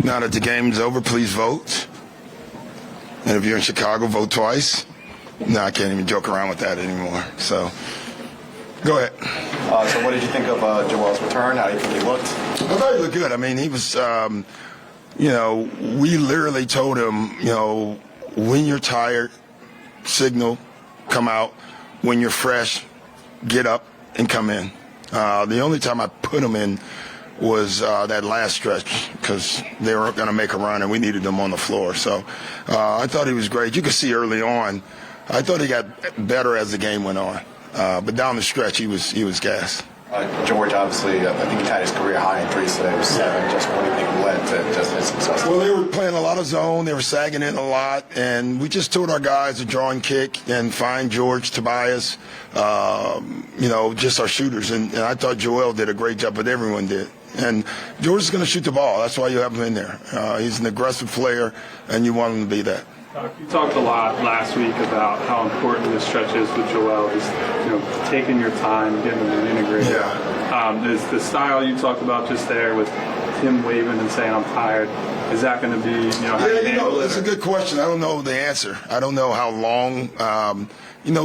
Now that the game's over, please vote. And if you're in Chicago, vote twice. No, I can't even joke around with that anymore. So, go ahead. So what did you think of Joel's return? How do you think he looked? I thought he looked good. I mean, he was, we literally told him, when you're tired, signal, come out. When you're fresh, get up and come in. The only time I put him in was that last stretch because they were going to make a run and we needed them on the floor. So I thought he was great. You could see early on, I thought he got better as the game went on. But down the stretch, he was gassed. George, obviously, I think he tied his career high in 3 saves, 7. Just what do you think led to just his success? Well, they were playing a lot of zone. They were sagging in a lot. And we just told our guys to draw and kick and find George, Tobias, just our shooters. And I thought Joel did a great job, but everyone did. And George is going to shoot the ball. That's why you have him in there. He's an aggressive player, and you want him to be that. You talked a lot last week about how important this stretch is with Joel, just taking your time, getting him integrated. Yeah. Is the style you talked about just there with him waving and saying I'm tired, is that going to be it's a good question. I don't know the answer. I don't know how long.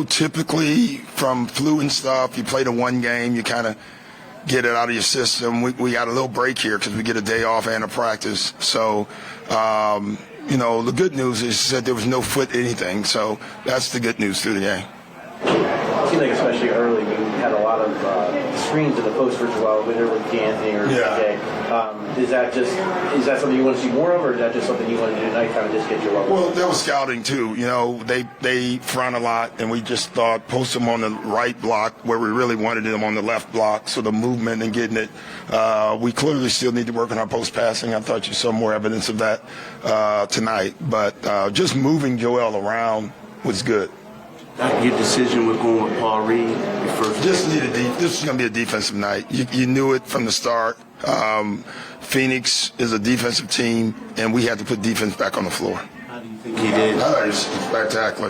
Typically from flu and stuff, you play the one game, you kind of get it out of your system. We got a little break here because we get a day off and a practice. So. The good news is that there was no foot anything, so that's the good news through the game. It seemed like especially early, we had a lot of screens in the post for Joel, whether with D'Anthony or TJ. Is that something you want to see more of, or is that just something you want to do tonight, kind of just get Joel? Well, that was scouting too. They front a lot, and we just thought post them on the right block where we really wanted them on the left block. So the movement and getting it, we clearly still need to work on our post passing. I thought you saw more evidence of that tonight, but just moving Joel around was good. Your decision with going with Paul Reed, your first. This is going to be a defensive night. You knew it from the start. Phoenix is a defensive team, and we had to put defense back on the floor. How do you think he did? I thought he was spectacular.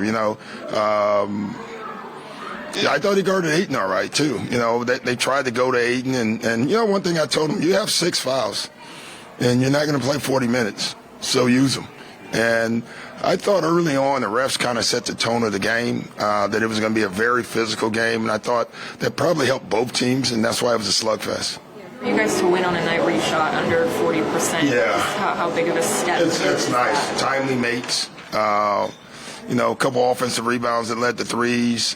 I thought he guarded Ayton all right too. They tried to go to Ayton, and one thing I told him, you have 6 fouls, and you're not going to play 40 minutes, so use them. And I thought early on the refs kind of set the tone of the game, that it was going to be a very physical game, and I thought that probably helped both teams, and that's why it was a slugfest. For you guys to win on a night where you shot under 40%, how big of a step? It's nice. Timely makes. A couple offensive rebounds that led to threes.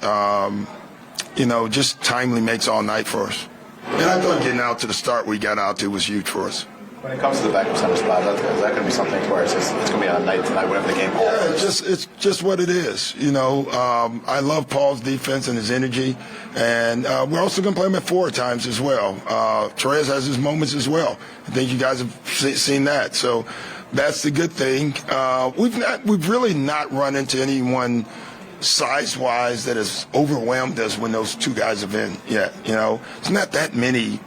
Just timely makes all night for us. And I thought getting out to the start we got out to was huge for us. When it comes to the backup center spot, is that going to be something where it's going to be on a night tonight, whatever the game is? It's just what it is. I love Paul's defense and his energy, and we're also going to play him at 4 times as well. Torres has his moments as well. I think you guys have seen that. So that's the good thing. We've really not run into anyone size-wise that has overwhelmed us when those 2 guys have been yet. It's not that many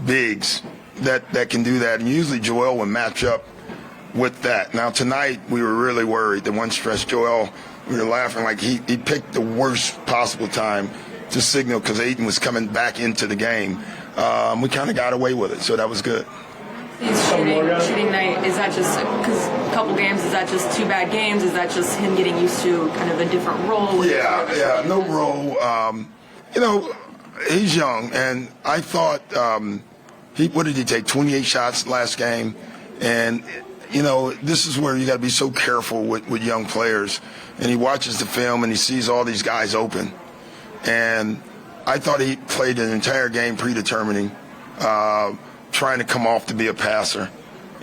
bigs that can do that, and usually Joel would match up with that. Now tonight we were really worried. The one stretch, Joel, we were laughing like he picked the worst possible time to signal because Ayton was coming back into the game. We kind of got away with it, so that was good. His shooting night, is that just because a couple games, is that just 2 bad games? Is that just him getting used to kind of a different role? Yeah, no role. He's young, and I thought what did he take? 28 shots last game, and this is where you got to be so careful with young players. And he watches the film and he sees all these guys open, and I thought he played an entire game predetermining, trying to come off to be a passer,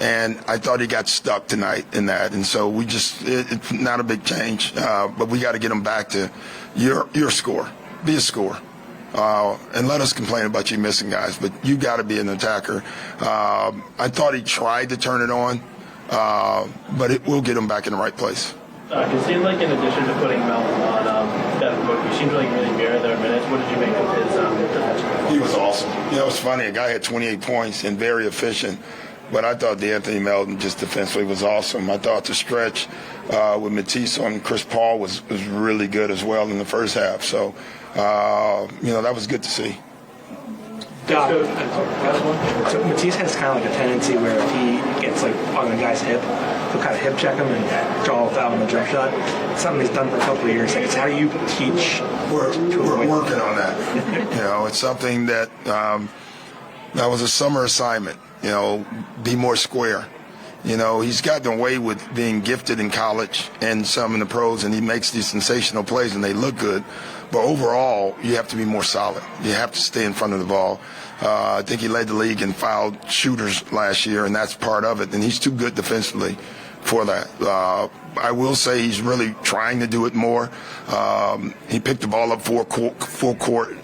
and I thought he got stuck tonight in that. And so it's not a big change, but we got to get him back to your score, be a scorer. And let us complain about you missing guys, but you got to be an attacker. I thought he tried to turn it on, but we'll get him back in the right place. It seemed like in addition to putting Melton on Devin Booker, he seemed to really mirror their minutes. What did you make of his defense? He was awesome. It was funny. A guy had 28 points and very efficient, but I thought D'Anthony Melton just defensively was awesome. I thought the stretch with Matisse on Chris Paul was really good as well in the first half. So, that was good to see. So Matisse has kind of like a tendency where if he gets It's like on the guy's hip. He'll kind of hip check him and draw a foul on the jump shot. It's something he's done for a couple of years. Like, it's how do you teach? We're working on that. You know, it's something that that was a summer assignment. You know, be more square. You know, he's gotten away with being gifted in college and some in the pros, and he makes these sensational plays and they look good. But overall, you have to be more solid. You have to stay in front of the ball. I think he led the league in fouled shooters last year, and that's part of it. And he's too good defensively for that. I will say he's really trying to do it more. He picked the ball up full court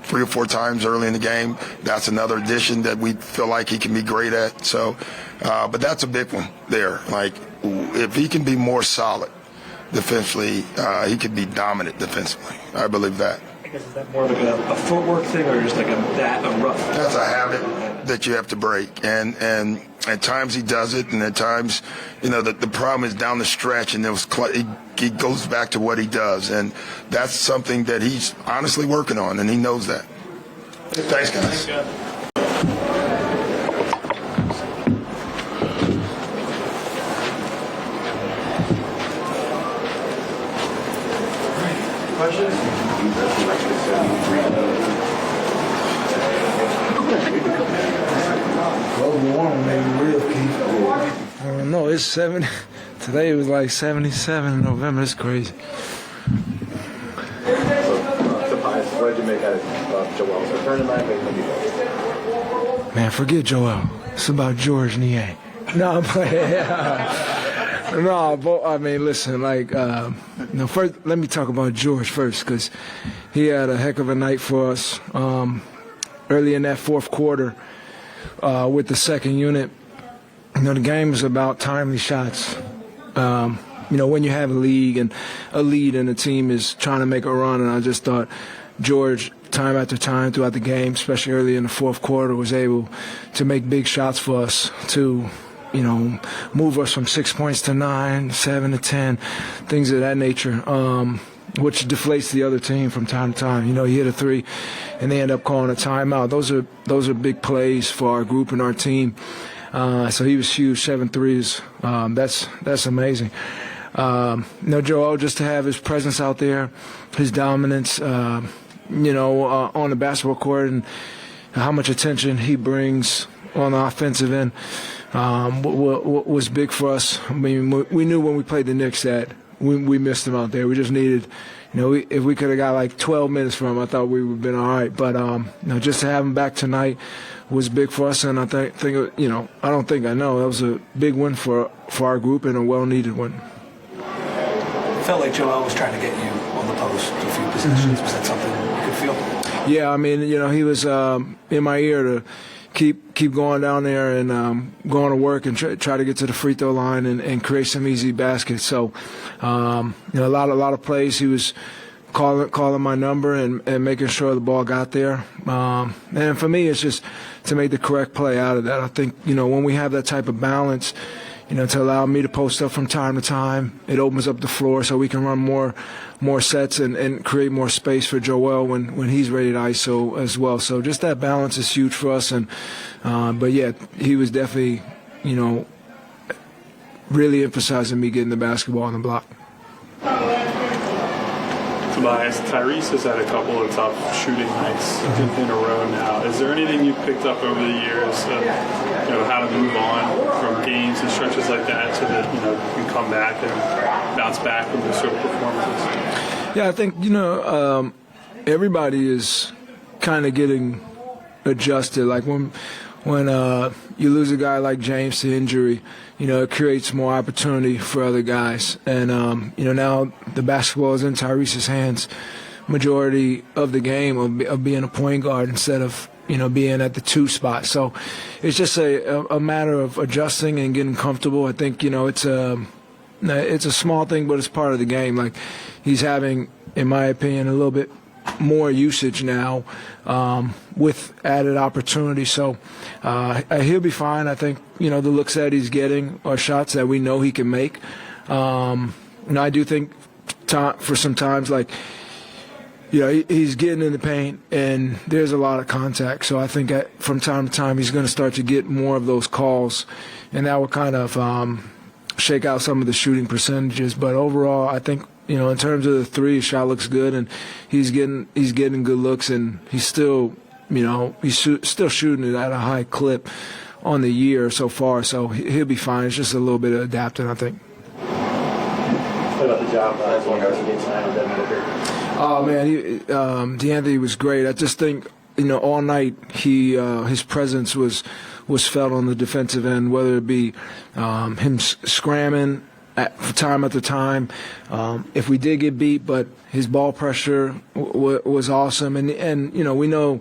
3 or 4 times early in the game. That's another addition that we feel like he can be great at. So, but that's a big one there. Like, if he can be more solid defensively, he could be dominant defensively. I believe that. I guess is that more like a footwork thing, or just like a rough? That's a habit that you have to break, and at times he does it, and at times, you know, the problem is down the stretch, and he goes back to what he does, and that's something that he's honestly working on, and he knows that. Thanks, guys. I don't know. It's 70. Today it was like 77 in November. It's crazy. Tobias, what did you make out of Joel's return tonight? Man, forget Joel. It's about George Nie. No, I'm playing. No, but I mean, listen. Like, first, let me talk about George first, because he had a heck of a night for us early in that fourth quarter with the second unit. You know, the game is about timely shots. You know, when you have a lead and the team is trying to make a run, and I just thought George, time after time throughout the game, especially early in the fourth quarter, was able to make big shots for us to, you know, move us from 6 points to 9, 7 to 10, things of that nature, which deflates the other team from time to time. You know, he hit a 3, and they end up calling a timeout. Those are big plays for our group and our team. So he was huge, 7 threes. That's amazing. You know, Joel, just to have his presence out there, his dominance, you know, on the basketball court, and how much attention he brings on the offensive end was big for us. I mean, we knew when we played the Knicks that we missed him out there. We just needed, you know, if we could have got like 12 minutes from him, I thought we would have been all right. But, you know, just to have him back tonight was big for us, and I think you know, I know that was a big win for our group and a well-needed one. It felt like Joel was trying to get you on the post a few possessions. Was that something you could feel? Yeah, I mean, you know, he was in my ear to keep going down there and going to work and try to get to the free throw line and create some easy baskets. So, you know, a lot of plays he was calling my number and making sure the ball got there. And for me, it's just to make the correct play out of that. I think, you know, when we have that type of balance, you know, to allow me to post up from time to time, it opens up the floor so we can run more sets and create more space for Joel when he's ready to ISO as well. So just that balance is huge for us. And but yeah, he was definitely, you know, really emphasizing me getting the basketball on the block. Tobias, Tyrese has had a couple of tough shooting nights in a row now. Is there anything you picked up over the years of, you know, how to move on from games and stretches like that so that, you know, you can come back and bounce back from those sort of performances? Yeah, I think, you know, everybody is kind of getting adjusted. Like when you lose a guy like James to injury, you know, it creates more opportunity for other guys. And, you know, now the basketball is in Tyrese's hands majority of the game of being a point guard instead of, you know, being at the 2 spot. So it's just a matter of adjusting and getting comfortable. I think, you know, it's a small thing, but it's part of the game. Like, he's having, in my opinion, a little bit more usage now with added opportunity. So he'll be fine. I think, you know, the looks that he's getting are shots that we know he can make. And I do think for some times, like, he's getting in the paint, and there's a lot of contact. So I think that from time to time he's going to start to get more of those calls, and that will kind of shake out some of the shooting percentages. But overall, I think in terms of the three, his shot looks good, and he's getting good looks, and he's still still shooting it at a high clip on the year so far. So he'll be fine. It's just a little bit of adapting, I think. What about the job as one goes against Devin Booker? Oh man, DeAnthony was great. I just think all night his presence was felt on the defensive end, whether it be him scramming time after time. If we did get beat, but his ball pressure was awesome, and we know.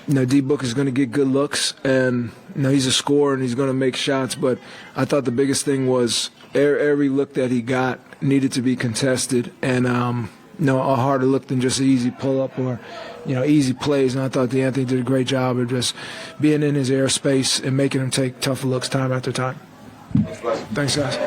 D Book is going to get good looks, and he's a scorer and he's going to make shots. But I thought the biggest thing was every look that he got needed to be contested, and a harder look than just an easy pull up or easy plays. And I thought DeAnthony did a great job of just being in his airspace and making him take tough looks time after time. Thanks, guys.